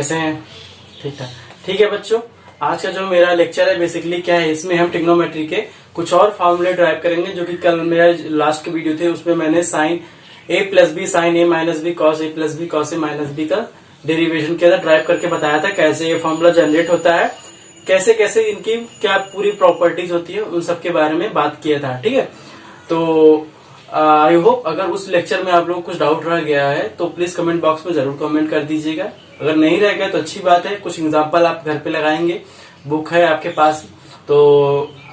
कैसे हैं? ठीक ठाक। ठीक है बच्चों, आज का जो मेरा लेक्चर है बेसिकली क्या है, इसमें हम ट्रिग्नोमेट्री के कुछ और फॉर्मूले ड्राइव करेंगे, जो कि कल मेरा लास्ट के वीडियो थे उसमें मैंने sign A plus B sign A minus B cos A plus B cos A minus B का डेरिवेशन के अंदर ड्राइव करके बताया था कैसे ये फॉर्मूला जनरेट होता है, कैसे कैसे इनकी क्या पूरी प्रॉपर्टीज होती है, उन सब के बारे में बात किया था। ठीक है, तो आई होप अगर उस लेक्चर में आप लोगों को कुछ डाउट रह गया है तो प्लीज कमेंट बॉक्स में जरूर कमेंट कर दीजिएगा। अगर नहीं रह गया तो अच्छी बात है, कुछ एग्जांपल आप घर पे लगाएंगे, बुक है आपके पास तो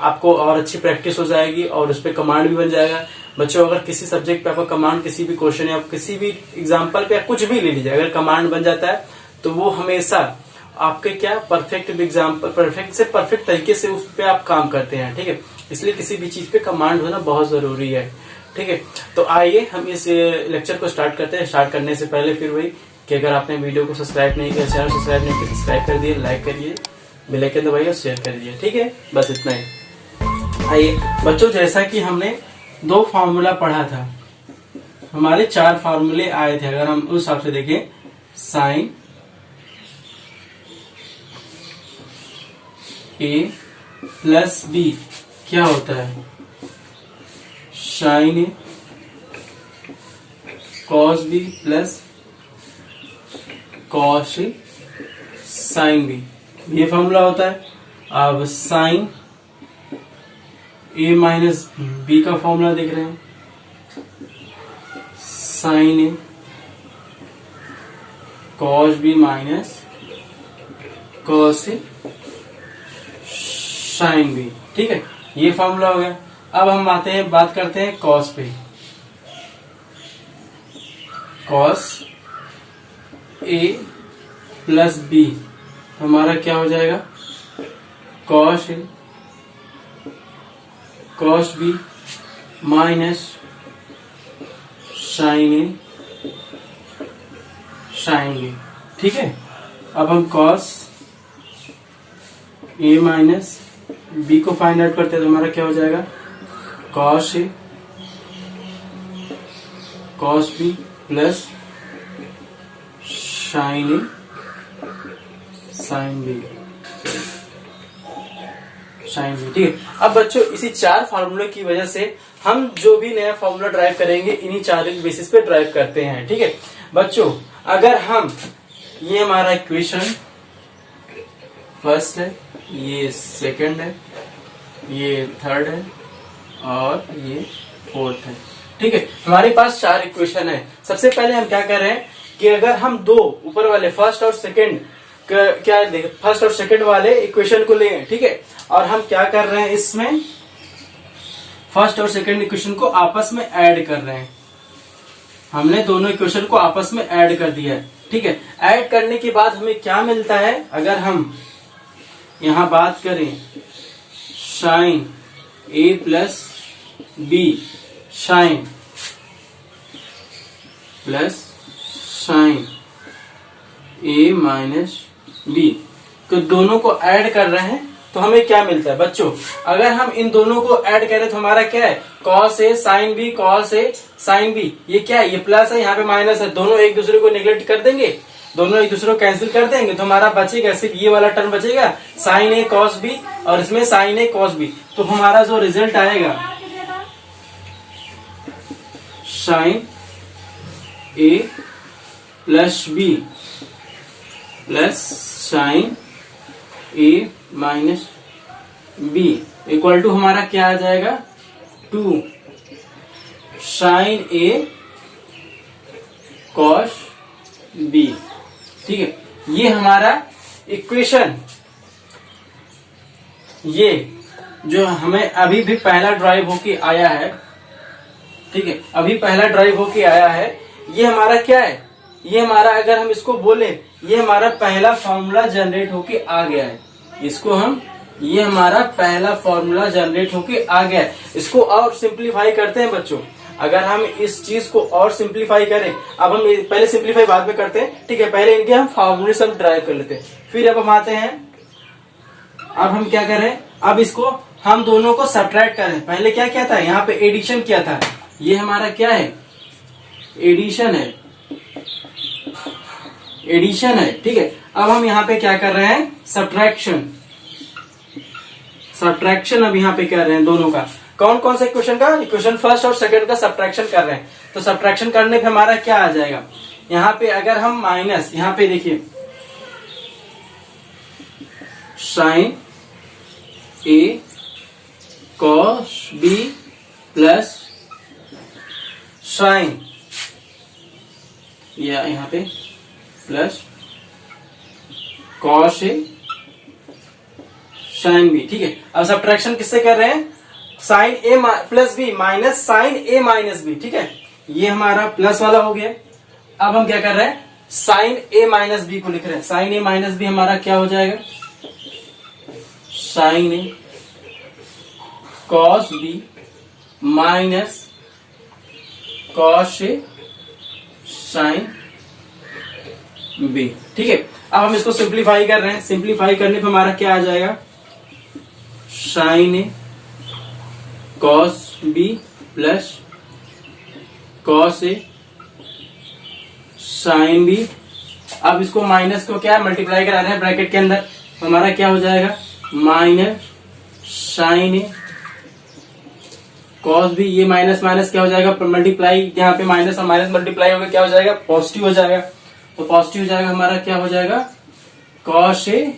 आपको और अच्छी प्रैक्टिस हो जाएगी और उस पर कमांड भी बन जाएगा। बच्चों अगर किसी सब्जेक्ट पे आपका कमांड, किसी भी क्वेश्चन या किसी भी एग्जाम्पल पे कुछ भी ले लीजिए, अगर कमांड बन जाता है तो वो हमेशा आपके क्या परफेक्ट एग्जाम्पल, परफेक्ट से परफेक्ट तरीके से उस पर आप काम करते हैं। ठीक है, इसलिए किसी भी चीज पे कमांड होना बहुत जरूरी है। ठीक है, तो आइए हम इस लेक्चर को स्टार्ट करते हैं। स्टार्ट करने से पहले फिर वही कि अगर आपने वीडियो को सब्सक्राइब नहीं किया, चैनल सब्सक्राइब नहीं किया, सब्सक्राइब कर दिए, लाइक करिए, बेल आइकन दबाइए और शेयर कर दिए। ठीक है, बस इतना ही। आइए बच्चों, जैसा कि हमने दो फार्मूला पढ़ा था, हमारे चार फार्मूले आए थे। अगर हम उस हिसाब से देखें, साइन ए प्लस बी क्या होता है, साइन ए कॉस बी प्लस कॉस ए साइन बी, ये फॉर्मूला होता है। अब साइन ए माइनस बी का फॉर्मूला देख रहे हैं, साइन ए कॉस बी माइनस कॉस ए साइन बी। ठीक है, ये फॉर्मूला हो गया। अब हम आते हैं, बात करते हैं कॉस पे। कॉस ए प्लस बी हमारा क्या हो जाएगा, cos A cos B minus sign A sine B. ठीक है, अब हम कॉस ए माइनस बी को फाइंड आउट करते हैं तो हमारा क्या हो जाएगा, cos A cos B plus sine A sine B sine B. ठीक है, अब बच्चों इसी चार फार्मूले की वजह से हम जो भी नया फार्मूला ड्राइव करेंगे इन्हीं चार बेसिस पे ड्राइव करते हैं। ठीक है बच्चों, अगर हम, ये हमारा इक्वेशन फर्स्ट है, ये सेकंड है, ये थर्ड है और ये फोर्थ है। ठीक है, हमारे पास चार इक्वेशन है। सबसे पहले हम क्या कर रहे हैं कि अगर हम दो ऊपर वाले फर्स्ट और सेकंड क्या देख, फर्स्ट और सेकंड वाले इक्वेशन को लें। ठीक है, और हम क्या कर रहे हैं, इसमें फर्स्ट और सेकंड इक्वेशन को आपस में ऐड कर रहे हैं। हमने दोनों इक्वेशन को आपस में ऐड कर दिया है। ठीक है, ऐड करने के बाद हमें क्या मिलता है, अगर हम यहां बात करें sine A plus B sine plus sine A minus B, तो दोनों को ऐड कर रहे हैं तो हमें क्या मिलता है बच्चों, अगर हम इन दोनों को ऐड करें तो हमारा क्या है, cos A sine B cos A sine B. ये क्या है, ये प्लस है, यहाँ पे माइनस है, दोनों एक दूसरे को नेग्लेक्ट कर देंगे, दोनों एक दूसरे को कैंसिल कर देंगे तो हमारा बचेगा सिर्फ ये वाला टर्म बचेगा, साइन ए कॉस बी, और इसमें साइन ए कॉस बी। तो हमारा जो रिजल्ट आएगा, sine A plus B plus sine A minus B equal to हमारा क्या आ जाएगा, 2 साइन ए कॉस बी। ठीक है, ये हमारा इक्वेशन, ये जो हमें अभी भी पहला ड्राइव होके आया है। ठीक है, अभी पहला ड्राइव होके आया है, ये हमारा क्या है, ये हमारा, अगर हम इसको बोले, ये हमारा पहला फॉर्मूला जनरेट होके आ गया है। इसको हम, ये हमारा पहला फॉर्मूला जनरेट होके आ गया है। इसको और सिंप्लीफाई करते हैं बच्चों, अगर हम इस चीज को और सिंप्लीफाई करें, अब हम पहले सिंप्लीफाई बाद में करते हैं। ठीक है, पहले इनके हम फॉर्मूले सब ड्राइव कर लेते हैं, फिर अब हम आते हैं, अब हम क्या करें, अब इसको हम दोनों को सब्ट्रैक्ट करें। पहले क्या किया था, यहाँ पे एडिशन किया था, ये हमारा क्या है, एडिशन है, एडिशन है। ठीक है, अब हम यहाँ पे क्या कर रहे हैं, सब्ट्रैक्शन अब यहाँ पे कर रहे हैं दोनों का। कौन कौन सा इक्वेशन का, इक्वेशन फर्स्ट और सेकंड का सब्ट्रैक्शन कर रहे हैं। तो सब्ट्रैक्शन करने पे हमारा क्या आ जाएगा, यहाँ पे अगर हम माइनस, यहाँ पे देखिए साइन ए कॉस बी प्लस साइन, या यहाँ पे प्लस कॉस ए साइन बी, ठीक है। अब सब्ट्रैक्शन किससे कर रहे हैं, sign A plus B minus sign A minus B, ठीक है। ये हमारा प्लस वाला हो गया। अब हम क्या कर रहे हैं, साइन ए माइनस बी को लिख रहे हैं। साइन ए माइनस बी हमारा क्या हो जाएगा, साइन ए कॉस बी माइनस कॉस ए साइन बी, ठीक है। अब हम इसको सिंप्लीफाई कर रहे हैं। सिंप्लीफाई करने पे हमारा क्या आ जाएगा, साइन ए कॉस बी प्लस कॉस ए साइन बी। अब इसको माइनस को क्या मल्टीप्लाई करा रहे हैं ब्रैकेट के अंदर, तो हमारा क्या हो जाएगा, माइनस साइन ए कॉस बी। ये माइनस माइनस क्या हो जाएगा, मल्टीप्लाई, यहाँ पे माइनस और माइनस मल्टीप्लाई होगा, क्या हो जाएगा, पॉजिटिव हो जाएगा। तो पॉजिटिव हो जाएगा हमारा, क्या हो जाएगा, कॉस ए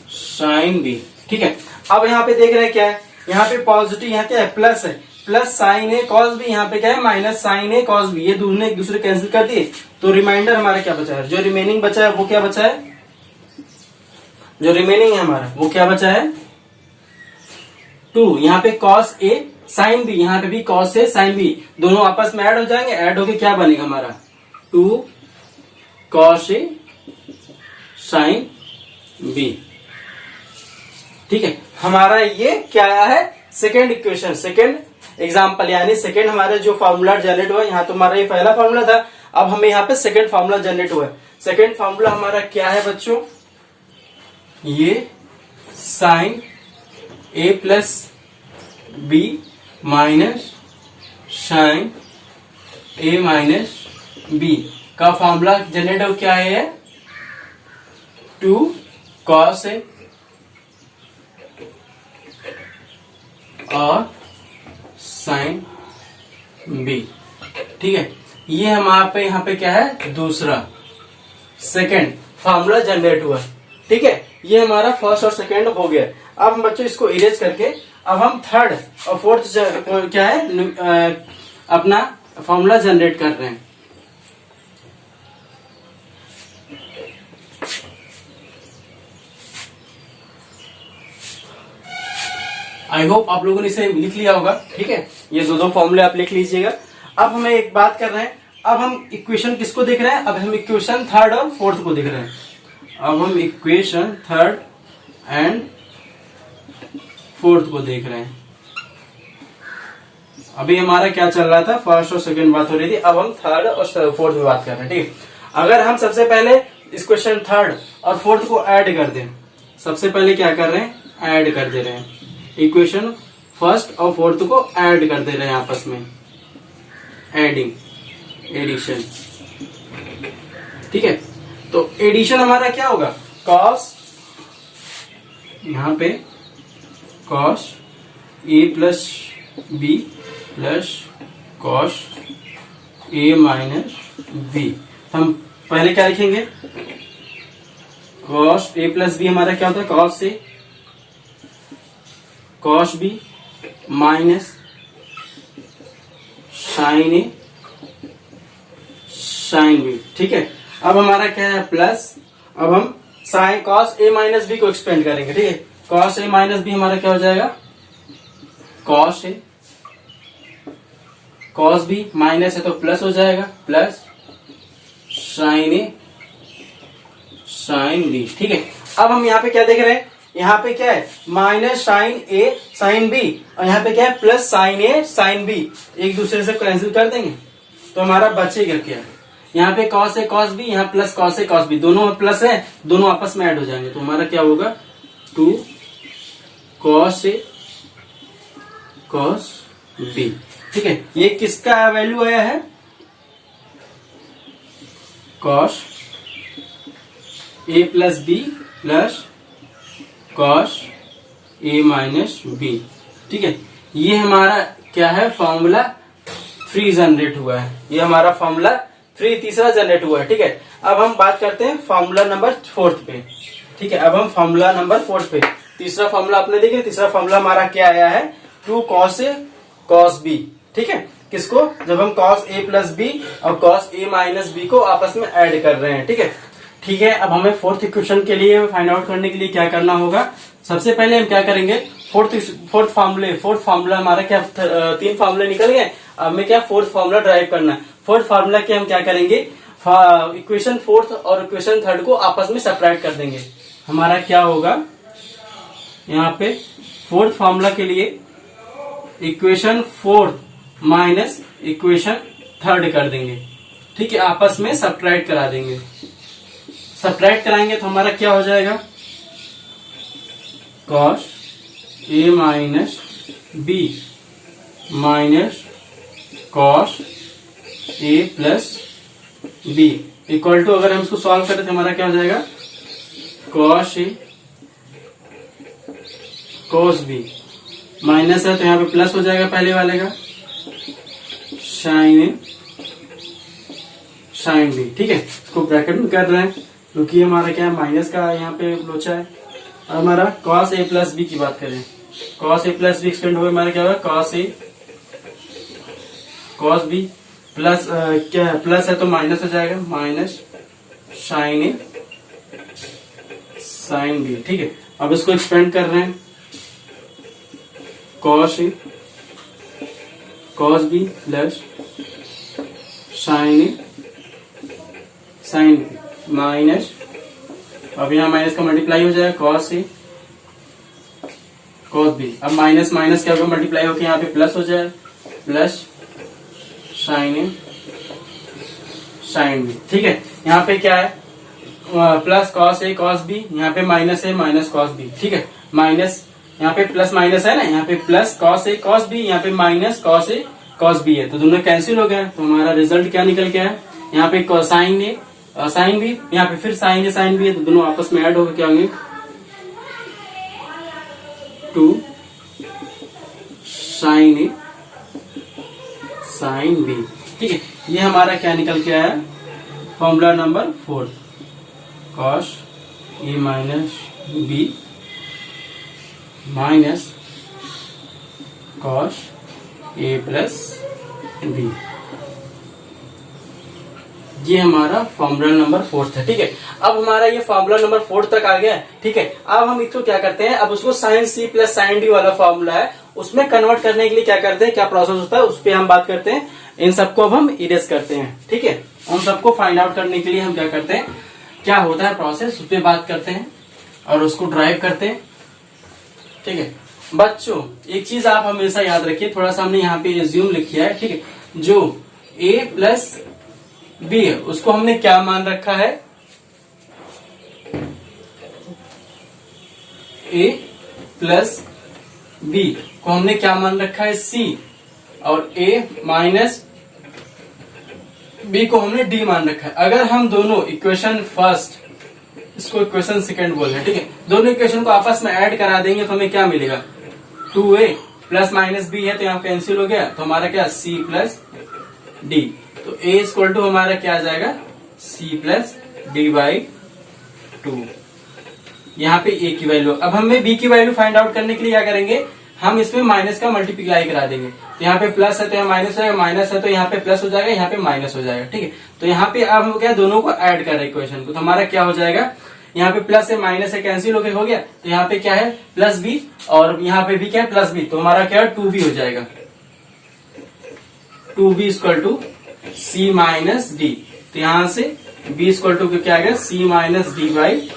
साइन बी, ठीक है। अब यहाँ पे देख रहे हैं क्या है, यहाँ पे पॉजिटिव, यहाँ क्या है, प्लस है, प्लस साइन ए कॉस बी, यहाँ पे क्या है, माइनस साइन ए कॉस बी। ये दोनों एक दूसरे कैंसिल कर दिए, तो रिमाइंडर हमारा क्या बचा है, जो रिमेनिंग बचा है वो क्या बचा है, जो रिमेनिंग है हमारा वो क्या बचा है, 2। यहाँ पे कॉस ए साइन बी, यहाँ पे भी कॉस ए साइन बी, दोनों आपस में ऐड हो जाएंगे। ऐड होके क्या बनेगा हमारा, 2 कॉस ए साइन बी, ठीक है। हमारा ये क्या आया है, सेकेंड इक्वेशन, सेकेंड एग्जाम्पल, यानी सेकेंड हमारे जो फॉर्मूला जनरेट हुआ। यहाँ तो हमारा ये पहला फॉर्मूला था, अब हमें यहाँ पे सेकेंड फॉर्मूला जनरेट हुआ है। सेकेंड फॉर्मूला हमारा क्या है बच्चों, ये sign A plus B minus sign A minus B का फॉर्मूला जनरेट हो, क्या है, 2 कॉस ए और साइन बी, ठीक है। ये हमारे यहाँ पे क्या है, दूसरा सेकेंड फॉर्मूला जनरेट हुआ, ठीक है। ये हमारा फर्स्ट और सेकेंड हो गया। अब हम बच्चों इसको इरेज करके अब हम थर्ड और फोर्थ क्या है, अपना फॉर्मूला जनरेट कर रहे हैं। आई होप आप लोगों ने इसे लिख लिया होगा, ठीक है। ये दो फॉर्मूले आप लिख लीजिएगा। अब हमें एक बात कर रहे हैं, अब हम इक्वेशन किसको देख रहे हैं, अब हम इक्वेशन थर्ड और फोर्थ को देख रहे हैं। अब हम इक्वेशन थर्ड एंड फोर्थ को देख रहे हैं। अभी हमारा क्या चल रहा था, फर्स्ट और सेकंड बात हो रही थी, अब हम थर्ड और फोर्थ में बात कर रहे हैं, ठीक है। अगर हम सबसे पहले इस क्वेश्चन थर्ड और फोर्थ को ऐड कर दें, सबसे पहले क्या कर रहे हैं, ऐड कर दे रहे हैं, इक्वेशन फर्स्ट और फोर्थ को ऐड कर दे रहे हैं आपस में, एडिंग, एडिशन, ठीक है। तो एडिशन हमारा क्या होगा, कॉस, यहाँ पे cos A plus B plus cos A minus B. हम पहले क्या लिखेंगे, कॉस ए प्लस बी हमारा क्या होता है, cos A cos B minus sign A sine B, ठीक है। अब हमारा क्या है, प्लस, अब हम sine cos A minus B को एक्सपेंड करेंगे, ठीक है। कॉस ए माइनस बी हमारा क्या हो जाएगा, cos A cos B, minus है तो प्लस हो जाएगा, प्लस साइन ए साइन बी, ठीक है। अब हम यहाँ पे क्या देख रहे हैं, यहाँ पे क्या है, माइनस साइन ए साइन बी, और यहाँ पे क्या है, प्लस साइन ए साइन बी, एक दूसरे से कैंसिल कर देंगे तो हमारा बचेगा क्या, यहाँ पे कॉस ए कॉस बी, यहाँ प्लस कॉस ए कॉस बी, दोनों प्लस है, दोनों आपस में ऐड हो जाएंगे, तो हमारा क्या होगा, 2 कॉस ए कॉस बी, ठीक है। ये किसका वैल्यू आया है, cos A plus B plus cos A minus B. ठीक है, ये हमारा क्या है, फॉर्मूला 3 जनरेट हुआ है। ये हमारा फॉर्मूला 3 तीसरा जनरेट हुआ है। ठीक है, अब हम बात करते हैं फॉर्मूला नंबर 4 पे। ठीक है, अब हम फॉर्मूला नंबर 4 पे, तीसरा फॉर्मूला आपने देखिए, तीसरा फॉर्मूला हमारा क्या आया है, 2 cos A cos B। ठीक है, किसको, जब हम cos A प्लस बी और cos A माइनस बी को आपस में ऐड कर रहे हैं। ठीक है, ठीक है, अब हमें फोर्थ इक्वेशन के लिए फाइंड आउट करने के लिए क्या करना होगा, सबसे पहले हम क्या करेंगे, फोर्थ फार्मूला हमारा क्या, 3 फार्मूले निकल गए। अब हमें क्या फोर्थ फार्मूला ड्राइव करना है। फोर्थ फार्मूला के हम क्या करेंगे, इक्वेशन फोर्थ और इक्वेशन थर्ड को आपस में सेपरेट कर देंगे। हमारा क्या होगा, यहाँ पे फोर्थ फार्मूला के लिए equation fourth minus equation third कर देंगे। ठीक है, आपस में सब्ट्रैक्ट करा देंगे। सब्ट्रैक्ट कराएंगे तो हमारा क्या हो जाएगा, cos A minus B minus cos A plus B equal to, अगर हम इसको सॉल्व करें तो हमारा क्या हो जाएगा, cos A cos B minus है तो यहाँ पे प्लस हो जाएगा पहले वाले का, sin A sin B। ठीक है, इसको ब्रैकेट में कर रहे हैं क्योंकि हमारा क्या है, माइनस का यहाँ पे लोचा है। और हमारा cos A प्लस बी की बात करें, cos A plus B expand हुए, हमारा क्या होगा, cos A cos B plus क्या है, प्लस है तो माइनस हो जाएगा, minus sin A sin B। ठीक है, अब इसको एक्सपेंड कर रहे हैं, cos A cos B plus sin A sin B minus, अब यहाँ माइनस का मल्टीप्लाई हो जाएगा, cos A cos B। अब माइनस माइनस क्या होगा, मल्टीप्लाई होकर यहाँ पे प्लस हो जाए, plus sin A sin B। ठीक है, यहाँ पे क्या है, plus cos A cos B, यहाँ पे माइनस है माइनस cos B। ठीक है, माइनस यहाँ पे प्लस माइनस है ना, यहाँ पे plus cos A cos B, यहाँ पे minus cos A cos B है, तो दोनों कैंसिल हो गया। तो हमारा रिजल्ट क्या निकल के है, यहाँ पे sin A sin B, यहाँ पे फिर sin A sin B है, तो दोनों आपस में ऐड होकर क्या होंगे, 2 sin A sin B। ठीक है, ये हमारा क्या निकल के आया, formula number 4, cos A minus B minus cos A plus B। ये हमारा फॉर्मूला नंबर 4 है। ठीक है, अब हमारा ये फॉर्मूला नंबर 4 तक आ गया है। ठीक है, अब हम इसको क्या करते हैं, अब उसको sin C plus sin D वाला फॉर्मूला है, उसमें कन्वर्ट करने के लिए क्या करते हैं, क्या प्रोसेस होता है, उस पर हम बात करते हैं। इन सबको अब हम इरेज करते हैं। ठीक है, उन सबको फाइंड आउट करने के लिए हम क्या करते हैं, क्या होता है प्रोसेस, उस पर बात करते हैं और उसको ड्राइव करते हैं। ठीक है बच्चों, एक चीज आप हमेशा याद रखिए, थोड़ा सा हमने यहाँ पे एज्यूम लिखा है। ठीक है, जो A प्लस बी है उसको हमने क्या मान रखा है, A प्लस बी को हमने क्या मान रखा है, C, और A माइनस बी को हमने D मान रखा है। अगर हम दोनों इक्वेशन फर्स्ट, इसको इक्वेशन सेकंड बोल रहे हैं। ठीक है, दोनों इक्वेशन को आपस में ऐड करा देंगे तो हमें क्या मिलेगा, 2A प्लस माइनस बी है तो यहाँ कैंसिल हो गया, तो हमारा क्या, C प्लस D। तो A इक्वल टू हमारा क्या आ जाएगा, C प्लस D बाई 2। यहाँ पे A की वैल्यू, अब हमें B की वैल्यू फाइंड आउट करने के लिए क्या करेंगे, हम इसमें माइनस का मल्टीप्लाई करा देंगे। तो यहाँ पे प्लस है तो यहाँ माइनस हो जाएगा, माइनस है तो यहाँ पे प्लस हो जाएगा, यहाँ पे माइनस हो जाएगा। ठीक है, तो यहाँ पे अब हम क्या दोनों को ऐड कर रहे हैं इक्वेशन को, तो हमारा क्या हो जाएगा, यहाँ पे प्लस है माइनस है कैंसिल हो गया, तो यहाँ पे क्या है प्लस बी, और यहाँ पे भी क्या है प्लस बी, तो हमारा क्या है 2b हो जाएगा, 2b equal to C minus D. तो यहाँ से b इक्वल टू क्या आ गया, C माइनस डी बाई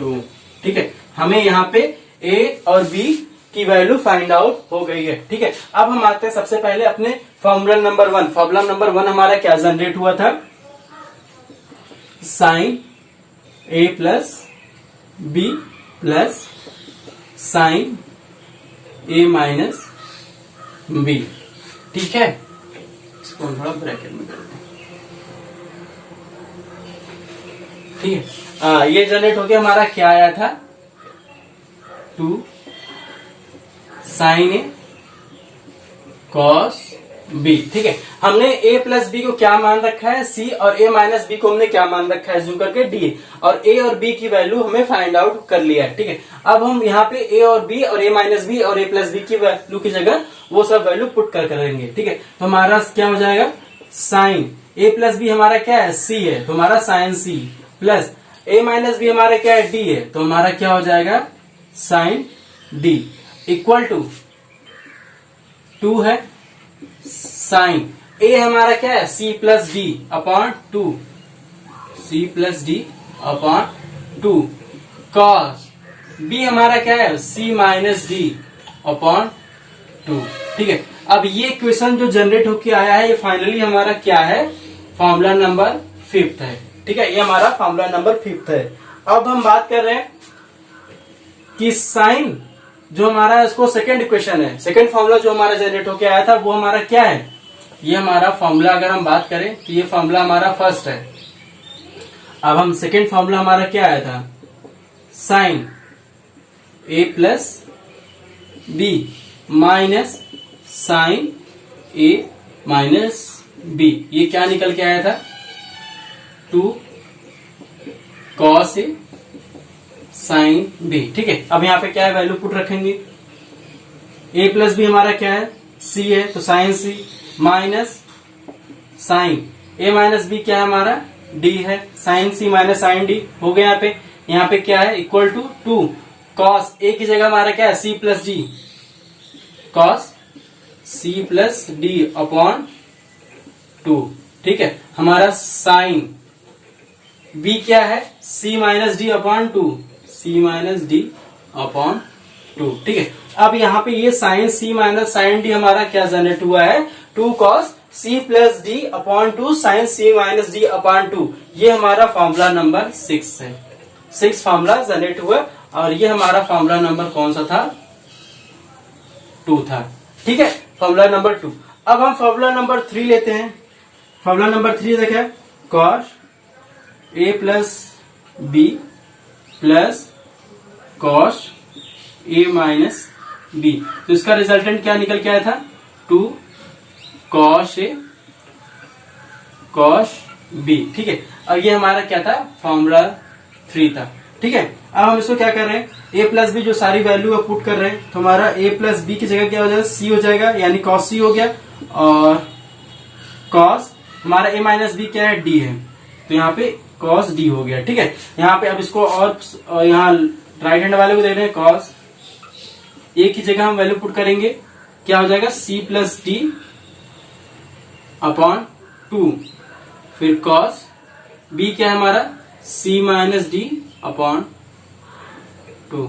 2। ठीक है, हमें यहाँ पे A और B की वैल्यू फाइंड आउट हो गई है। ठीक है, अब हम आते हैं सबसे पहले अपने फॉर्मूला नंबर 1। फॉर्मूला नंबर 1 हमारा क्या जनरेट हुआ था, sine A plus B plus sine A minus B। ठीक है, इसको हम थोड़ा ब्रैकेट में कर दें। ठीक है। ये जनरेट हो गया, हमारा क्या आया था 2 sin A cos B। ठीक है, हमने a प्लस बी को क्या मान रखा है C, और a माइनस बी को हमने क्या मान रखा है जूम करके D, और a और b की वैल्यू हमें फाइंड आउट कर लिया है। ठीक है, अब हम यहाँ पे a और b और a माइनस बी और a प्लस बी की वैल्यू की जगह वो सब वैल्यू पुट कर करेंगे। ठीक है, तो हमारा क्या हो जाएगा साइन a प्लस बी हमारा क्या है C है, तो हमारा sine C, plus a minus B हमारा क्या है D है, तो हमारा क्या हो जाएगा साइन D, इक्वल टू 2 है साइन ए हमारा क्या है C plus D upon 2, C plus D upon 2, cos B हमारा क्या है C माइनस डी अपॉन 2। ठीक है, अब ये क्वेश्चन जो जनरेट होके आया है ये फाइनली हमारा क्या है फॉर्मूला नंबर 5 है। ठीक है, ये हमारा फॉर्मूला नंबर 5 है। अब हम बात कर रहे हैं कि साइन जो हमारा इसको सेकंड इक्वेशन है, सेकंड फॉर्मूला जो हमारा जनरेट होके आया था वो हमारा क्या है, ये हमारा फॉर्मूला अगर हम बात करें तो ये फॉर्मूला हमारा फर्स्ट है। अब हम सेकंड फॉर्मूला हमारा क्या आया था sign A plus B minus sign A minus B, ये क्या निकल के आया था 2 कॉस ए साइन बी। ठीक है, अब यहाँ पे क्या है वैल्यू पुट रखेंगे, a प्लस बी हमारा क्या है c है, तो sine c minus sine a minus B क्या है हमारा d है, sine c minus sine d हो गया। यहाँ पे क्या है इक्वल टू 2 कॉस a की जगह हमारा क्या है c plus D, cos c plus D upon 2। ठीक है, हमारा साइन b क्या है c minus D upon 2, C minus D upon 2। ठीक है, अब यहाँ पे ये sine C minus sine D हमारा क्या जनरेट हुआ है 2 cos C plus D upon 2 sine C minus D upon 2। ये हमारा फॉर्मूला नंबर 6 है, 6 फॉर्मूला जनरेट हुआ, और ये हमारा फॉर्मूला नंबर कौन सा था 2 था। ठीक है, फॉर्मूला नंबर 2। अब हम फॉर्मूला नंबर 3 लेते हैं। फॉर्मूला नंबर 3 देखें cos A plus B plus cos A minus B, तो इसका रिजल्टेंट क्या निकल के आया था 2 कॉस ए कॉस बी। ठीक है, और ये हमारा क्या था फॉर्मूला 3 था। ठीक है, अब हम इसको क्या कर रहे हैं a प्लस बी जो सारी वैल्यू पुट कर रहे हैं, तो हमारा a प्लस बी की जगह क्या हो जाएगा c हो जाएगा, यानी कॉस सी हो गया, और कॉस हमारा a माइनस बी क्या है d है, तो यहाँ पे कॉस डी हो गया। ठीक है, यहाँ पे अब इसको और यहाँ राइट हैंड वाले को दे रहे हैं कॉस ए की जगह हम वैल्यू पुट करेंगे, क्या हो जाएगा c प्लस डी अपॉन 2, फिर कॉस b क्या है हमारा c माइनस डी अपॉन 2।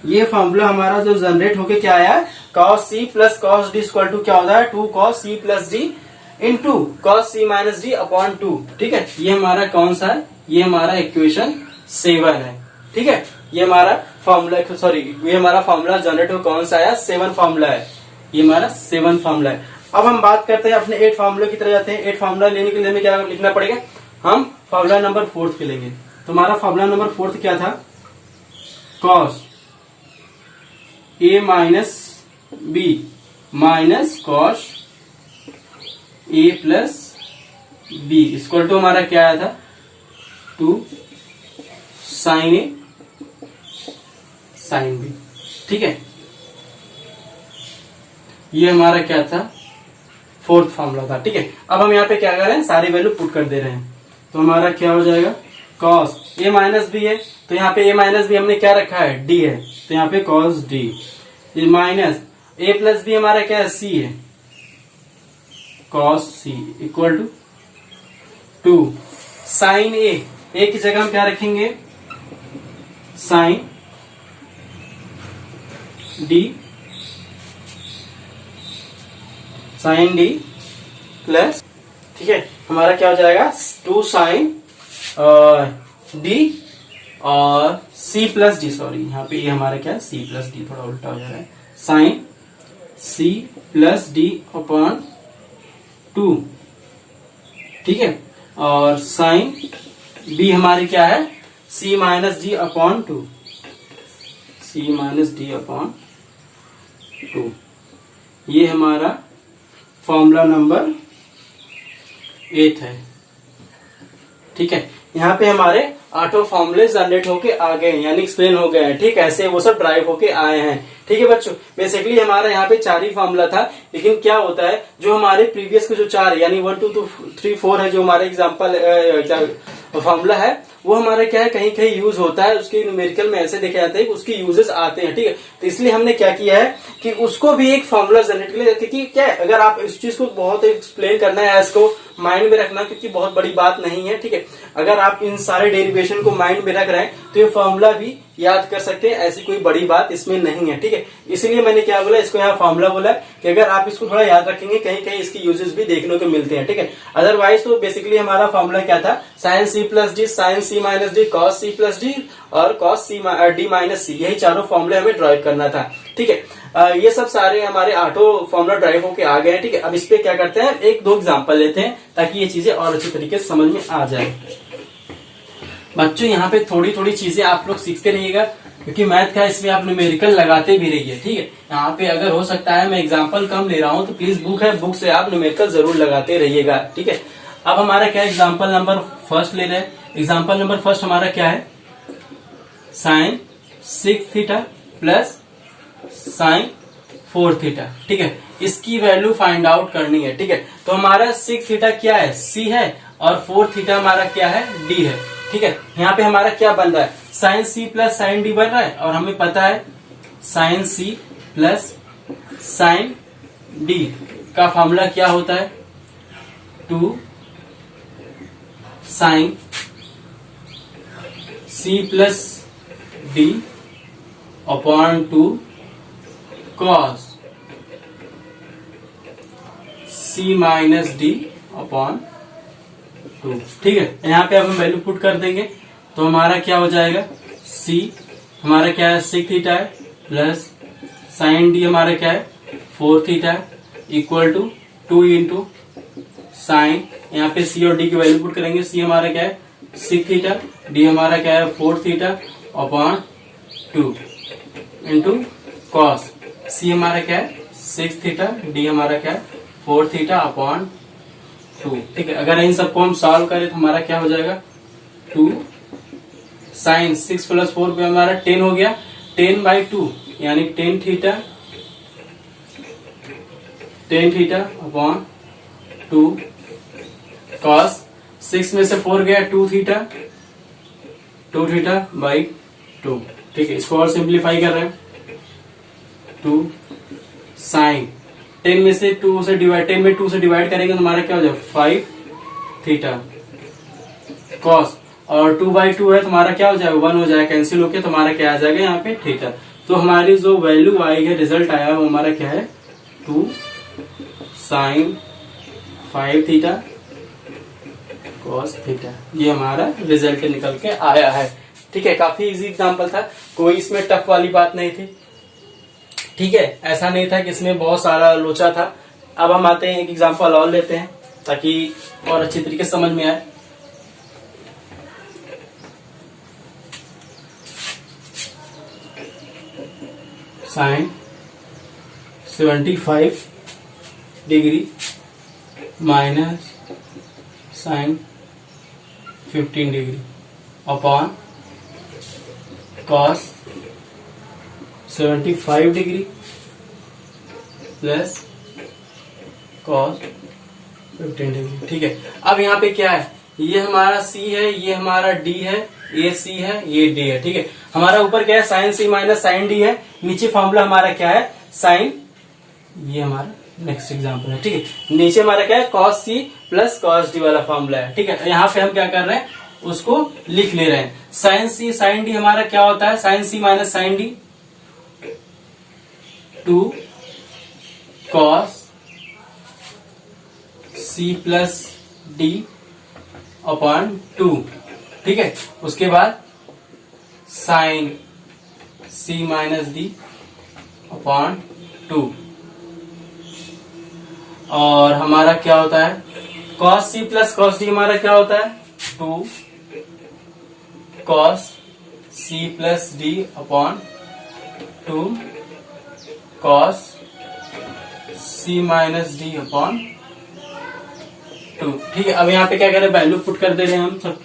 ये फॉर्मूला हमारा जो जनरेट होके क्या आया है cos c plus cos D equal to क्या होता है 2 cos c plus D into cos c minus D upon 2। ठीक है, ये हमारा कौन सा है, ये हमारा इक्वेशन 7 है। ठीक है, ये हमारा फॉर्मूला ये हमारा फॉर्मूला जनरेट हो कौन सा आया 7 फॉर्मूला है, ये हमारा 7 फॉर्मूला है। अब हम बात करते हैं अपने 8 फॉर्मूले की तरह जाते हैं। 8 फॉर्मूला लेने के लिए हमें क्या लिखना पड़ेगा, हम फॉर्मूला नंबर 4 पे लेंगे। तो हमारा फॉर्मूला नंबर 4 क्या था cos A minus B minus cos A plus B equal to हमारा क्या आया था 2 साइन ए साइन बी। ठीक है, ये हमारा क्या था 4th फॉर्मूला था। ठीक है, अब हम यहाँ पे क्या कर रहे हैं सारी वैल्यू पुट कर दे रहे हैं, तो हमारा क्या हो जाएगा कॉस ए माइनस बी है, तो यहाँ पे ए माइनस बी हमने क्या रखा है डी है, तो यहाँ पे cos D minus A plus B हमारा क्या है सी है, cos C equal to 2 sine A की जगह हम क्या रखेंगे साइन डी प्लस, ठीक है, हमारा क्या हो जाएगा 2 साइन डी और सी प्लस डी, सॉरी यहाँ पे ये हमारा क्या है सी प्लस डी, थोड़ा उल्टा हो जा रहा है, sine C plus D upon 2। ठीक है, और साइन बी हमारी क्या है, C minus D upon two, C minus D upon two. ये हमारा फॉर्मूला नंबर 8 है। ठीक है, यहाँ पे हमारे 8 फॉर्मूले जनरेट होके आ गए हैं, यानी एक्सप्लेन हो गए हैं। ठीक है, ऐसे वो सब ड्राइव होके आए हैं। ठीक है बच्चों, बेसिकली हमारा यहाँ पे 4 ही फॉर्मूला था, लेकिन क्या होता है जो हमारे प्रीवियस के जो 4 यानी 1 2 3 4 है, जो हमारे एग्जाम्पल फॉर्मूला है, वो हमारा क्या है कहीं कहीं यूज होता है, उसके न्यूमेरिकल में ऐसे देखे जाते हैं कि उसके यूजेस आते हैं। ठीक है, तो इसलिए हमने क्या किया है कि उसको भी एक फॉर्मूला जनरेट के लिए, क्योंकि क्या है अगर आप इस चीज को बहुत एक्सप्लेन करना है, इसको माइंड में रखना, क्योंकि बहुत बड़ी बात नहीं है। ठीक है, अगर आप इन सारे डेरिवेशन को माइंड में रख रहे हैं तो ये फॉर्मूला भी याद कर सकते हैं, ऐसी कोई बड़ी बात इसमें नहीं है। ठीक है, इसलिए मैंने क्या बोला, इसको यहाँ फॉर्मूला बोला कि अगर आप इसको थोड़ा याद रखेंगे कहीं कहीं इसके यूजेस भी देखने को मिलते हैं। ठीक है, अदरवाइज तो बेसिकली हमारा फॉर्मूला क्या था, sine C plus D, sine C minus D, cos C plus D और cos C D minus C, यही चारों फॉर्मूले हमें ड्राइव करना था। ठीक है, ये सब सारे हमारे 8 फॉर्मूला ड्राइव होके आ गए हैं। ठीक है, अब इस पे क्या करते हैं, एक दो एग्जांपल लेते हैं ताकि ये चीजें और अच्छी तरीके से समझ में आ जाए। बच्चों यहाँ पे थोड़ी थोड़ी चीजें आप लोग सीखते रहिएगा, क्योंकि मैथ का इसमें आप न्यूमेरिकल लगाते भी रहिए। ठीक है, यहाँ पे अगर हो सकता है मैं एग्जाम्पल कम ले रहा हूँ तो प्लीज बुक है, बुक से आप न्यूमेरिकल जरूर लगाते रहिएगा। ठीक है, अब हमारा क्या एग्जाम्पल नंबर फर्स्ट ले रहे हैं। एग्जाम्पल नंबर फर्स्ट हमारा क्या है, sine 6 theta plus sine 4 theta. ठीक है, इसकी वैल्यू फाइंड आउट करनी है। ठीक है, तो हमारा 6 थीटा क्या है, सी है, और 4 थीटा हमारा क्या है, डी है। ठीक है, यहाँ पे हमारा क्या बन रहा है, sine C plus sine D बन रहा है, और हमें पता है sine C plus sine D का फॉर्मूला क्या होता है, 2 sine C plus D upon 2 cos C minus D upon 2। ठीक है, यहाँ पे अब हम वैल्यू पुट कर देंगे तो हमारा क्या हो जाएगा, सी हमारा क्या है 6 थीटा है, प्लस साइन डी हमारा क्या है 4 थीटा है, इक्वल टू 2 इंटू साइन, यहाँ पे सी और डी की वैल्यू पुट करेंगे। सी हमारा क्या है 6 थीटा, डी हमारा क्या है 4 थीटा अपॉन 2 इंटू कॉस, सी हमारा क्या है 6 थीटा, डी हमारा क्या है 4 थीटा अपॉन 2। ठीक है, अगर इन सबको हम सॉल्व करें तो हमारा क्या हो जाएगा, 2 साइन 6 प्लस 4 पे हमारा 10 हो गया, 10/2 यानी 10 थीटा अपॉन 2 कॉस 6 में से 4 गया 2 थीटा बाई 2। ठीक है, इसको और सिंप्लीफाई कर रहे हैं, 2 साइन 10 में से 2 से डिवाइड, 10 में 2 से डिवाइड करेंगे तो हमारा क्या हो जाएगा 5 थीटा कॉस, और 2/2 है तो हमारा क्या हो जाएगा 1 हो जाएगा, कैंसिल होके तो हमारा क्या आ जाएगा यहाँ पे थीटा। तो हमारी जो वैल्यू आई है, रिजल्ट आया वो हमारा क्या है 2 साइन 5 थीटा कॉस थीटा, ये हमारा रिजल्ट निकल के आया है। ठीक है, काफी इजी एग्जांपल था, कोई इसमें टफ वाली बात नहीं थी। ठीक है, ऐसा नहीं था कि इसमें बहुत सारा लोचा था। अब हम आते हैं एक एग्जांपल और लेते हैं ताकि और अच्छी तरीके से समझ में आए। Sine 75 degree minus sine 15 degree upon cos 75 degree plus cos 15 degree. ठीक है, अब यहाँ पे क्या है, ये हमारा C है, ये हमारा D है, ये C है, ये D है। ठीक है, हमारा ऊपर क्या है sine C minus sine D है, नीचे फॉर्मूला हमारा क्या है साइन, ये हमारा नेक्स्ट एग्जांपल है। ठीक है, नीचे हमारा क्या है cos C plus cos D वाला फॉर्मूला है। ठीक है, यहाँ पे हम क्या कर रहे हैं उसको लिख ले रहे हैं, साइन C साइन D हमारा क्या होता है, sine C minus sine D 2 cos C plus D upon 2। ठीक है, उसके बाद sine C minus D upon 2, और हमारा क्या होता है cos C plus cos D हमारा क्या होता है 2 cos C plus D upon 2 cos C minus D upon 2। ठीक है, अब यहाँ पे क्या कर रहे हैं, वैल्यू पुट कर दे रहे हैं हम सब।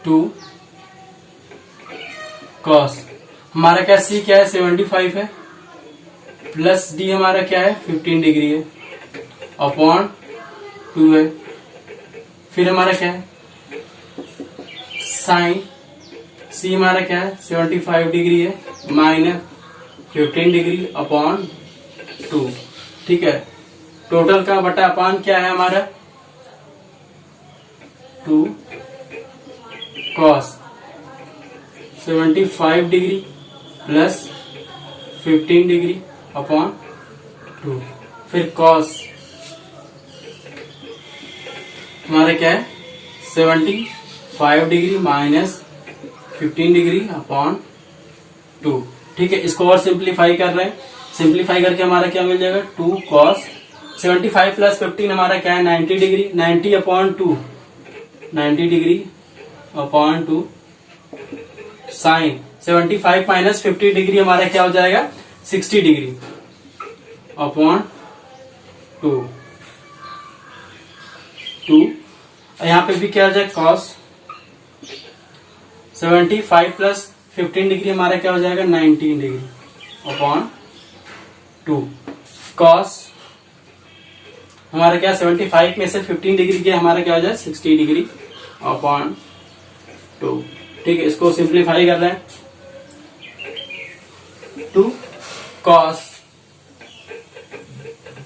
2 कॉस हमारा क्या सी क्या है 75 है, प्लस डी हमारा क्या है 15 डिग्री है, अपॉन 2 है। फिर हमारा क्या है साइन सी हमारा क्या है 75 डिग्री है, माइनस 15 डिग्री अपॉन 2। ठीक है, टोटल का बटा अपान क्या है हमारा 2 cos 75 degree plus 15 degree upon 2। फिर कॉस हमारा क्या है 75 डिग्री माइनस 15 डिग्री अपॉन 2। ठीक है, इसको और सिंप्लीफाई कर रहे हैं। सिंप्लीफाई करके हमारा क्या मिल जाएगा 2 कॉस 75 प्लस 15 हमारा क्या है 90 degree, 90 upon 2, 90 degree upon 2 sine 75 minus 50 degree हमारा क्या हो जाएगा 60 डिग्री अपॉन 2। यहाँ पे भी क्या हो जाएगा कॉस 75 प्लस 15 डिग्री हमारा क्या हो जाएगा 19 डिग्री अपॉन 2। कॉस हमारा क्या 75 में से 15 डिग्री के हमारा क्या हो जाए 60 डिग्री अपॉन 2। ठीक है, इसको सिंप्लीफाई कर रहे हैं। 2 कॉस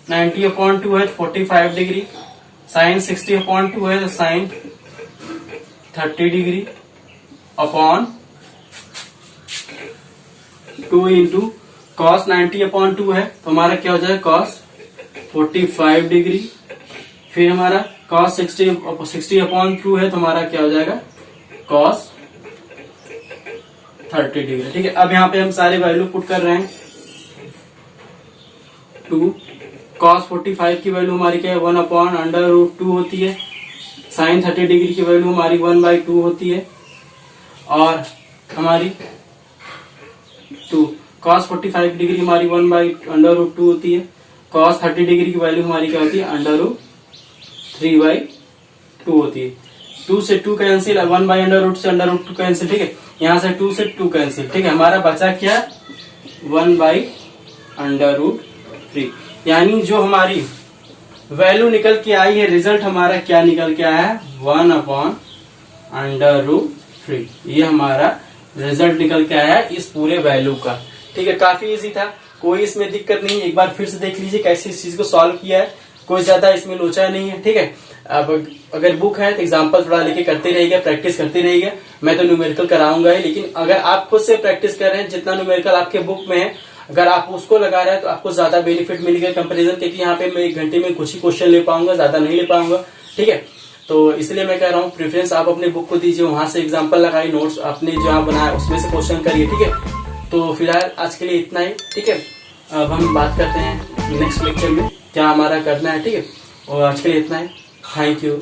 90 अपॉन 2 है 45 डिग्री, साइन 60 अपॉन 2 है तो sine 30 degree upon 2 into cos 90 upon 2 है तो हमारा क्या हो जाएगा कॉस 45 डिग्री। फिर हमारा कॉस 60 अपॉन 2 है तो हमारा क्या हो जाएगा कॉस 30 डिग्री। ठीक है, अब यहाँ पे हम सारे वैल्यू पुट कर रहे हैं। 2 कॉस 45 की वैल्यू हमारी क्या है 1 अपॉन अंडर रूट 2 होती है, साइन 30 डिग्री की वैल्यू हमारी 1/2 होती है, और हमारी 2 कॉस 45 डिग्री हमारी 1/√2 होती है, कॉस 30 डिग्री की वैल्यू हमारी क्या होती है √3/2 होती है। 2 से 2 कैंसिल, 1/√2 से √2 कैंसिल। ठीक है, यहाँ से 2 से 2 कैंसिल। ठीक है, हमारा बचा क्या 1/√3। यानी जो हमारी वैल्यू निकल के आई है, रिजल्ट हमारा क्या निकल के आया है 1/√3। ये हमारा रिजल्ट निकल के आया है इस पूरे वैल्यू का। ठीक है, काफी इजी था, कोई इसमें दिक्कत नहीं है। एक बार फिर से देख लीजिए कैसे इस चीज को सॉल्व किया है, कोई ज्यादा इसमें लोचा नहीं है। ठीक है, अब अगर बुक है तो एग्जांपल थोड़ा लेके करते रहिएगा, प्रैक्टिस करते रहिएगा। मैं तो न्यूमेरिकल कराऊंगा ही, लेकिन अगर आप खुद से प्रैक्टिस कर रहे हैं, जितना न्यूमेरिकल आपके बुक में है अगर आप उसको लगा रहे हैं तो आपको ज्यादा बेनिफिट मिलेगा कंपेरिजन, क्योंकि यहाँ पे मैं 1 घंटे में कुछ ही क्वेश्चन ले पाऊंगा, ज्यादा नहीं ले पाऊंगा। ठीक है, तो इसलिए मैं कह रहा हूँ प्रेफरेंस आप अपने बुक को दीजिए, वहां से एग्जांपल लगाइए, नोट्स आपने जहाँ बनाया उसमें से क्वेश्चन करिए। ठीक है, तो फिलहाल आज के लिए इतना ही। ठीक है, अब हम बात करते हैं नेक्स्ट लेक्चर में क्या हमारा करना है। ठीक है, और आज के लिए इतना ही। Thank you.